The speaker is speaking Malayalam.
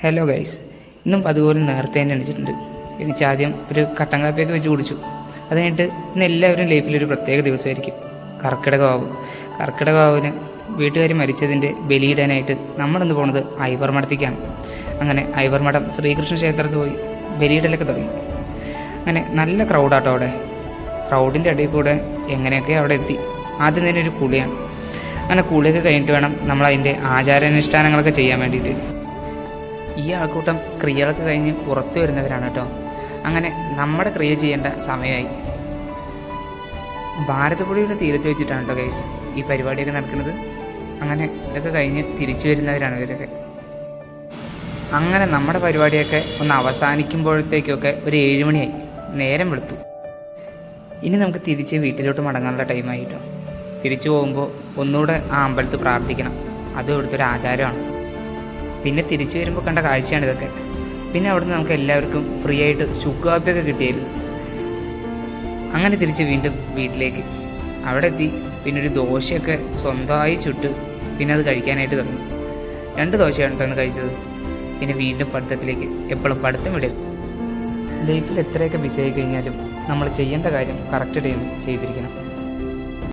ഹലോ ഗൈസ്, ഇന്നും അതുപോലെ നേരത്തെ തന്നെ എണീച്ചിട്ടുണ്ട്. ആദ്യം ഒരു കട്ടൻ കാപ്പിയൊക്കെ വെച്ച് കുടിച്ചു. അത് കഴിഞ്ഞിട്ട് ഇന്ന് എല്ലാവരും ലൈഫിലൊരു പ്രത്യേക ദിവസമായിരിക്കും കർക്കിടകവാവ്. കർക്കിടകവാവിന് വീട്ടുകാർ മരിച്ചതിൻ്റെ ബലിയിടാനായിട്ട് നമ്മളിന്ന് പോകുന്നത് ഐവർമഠത്തേക്കാണ്. അങ്ങനെ ഐവർമഠം ശ്രീകൃഷ്ണ ക്ഷേത്രത്തിൽ പോയി ബലിയിടലൊക്കെ തുടങ്ങി. അങ്ങനെ നല്ല ക്രൗഡാട്ടോ അവിടെ. ക്രൗഡിൻ്റെ ഇടയിൽ കൂടെ എങ്ങനെയൊക്കെ അവിടെ എത്തി. ആദ്യം തന്നെ ഒരു കുളിയാണ്. അങ്ങനെ കുളിയൊക്കെ കഴിഞ്ഞിട്ട് വേണം നമ്മളതിൻ്റെ ആചാരാനുഷ്ഠാനങ്ങളൊക്കെ ചെയ്യാൻ വേണ്ടിയിട്ട്. ഈ ആൾക്കൂട്ടം ക്രിയകളൊക്കെ കഴിഞ്ഞ് പുറത്തു വരുന്നവരാണ് കേട്ടോ. അങ്ങനെ നമ്മുടെ ക്രിയ ചെയ്യേണ്ട സമയമായി. ഭാരതപ്പുഴയുടെ തീരത്ത് വെച്ചിട്ടാണ് കേട്ടോ ഗൈസ് ഈ പരിപാടിയൊക്കെ നടക്കുന്നത്. അങ്ങനെ ഇതൊക്കെ കഴിഞ്ഞ് തിരിച്ചു വരുന്നവരാണ് ഇവരൊക്കെ. അങ്ങനെ നമ്മുടെ പരിപാടിയൊക്കെ ഒന്ന് അവസാനിക്കുമ്പോഴത്തേക്കൊക്കെ ഒരു 7 മണിയായി. നേരം വെളുത്തു. ഇനി നമുക്ക് തിരിച്ച് വീട്ടിലോട്ട് മടങ്ങാനുള്ള ടൈമായി കേട്ടോ. തിരിച്ചു പോകുമ്പോൾ ഒന്നുകൂടെ ആ അമ്പലത്തിൽ പ്രാർത്ഥിക്കണം. അതും ഇവിടുത്തെ ഒരു ആചാരമാണ്. പിന്നെ തിരിച്ചു വരുമ്പോൾ കണ്ട കാഴ്ചയാണ് ഇതൊക്കെ. പിന്നെ അവിടുന്ന് നമുക്ക് എല്ലാവർക്കും ഫ്രീ ആയിട്ട് ചുക്കാപ്പിയൊക്കെ കിട്ടിയായിരുന്നു. അങ്ങനെ തിരിച്ച് വീണ്ടും വീട്ടിലേക്ക് അവിടെ എത്തി. പിന്നെ ഒരു ദോശയൊക്കെ സ്വന്തമായി ചുട്ട് പിന്നെ അത് കഴിക്കാനായിട്ട് തുടങ്ങി. 2 ദോശയാണ് കേട്ടോ കഴിച്ചത്. പിന്നെ വീണ്ടും പഠിത്തത്തിലേക്ക്. എപ്പോഴും പഠിത്തം വിടരുത്. ലൈഫിൽ എത്രയൊക്കെ ബിസി ആയി കഴിഞ്ഞാലും നമ്മൾ ചെയ്യേണ്ട കാര്യം കറക്റ്റ് ടൈമിൽ ചെയ്തിരിക്കണം.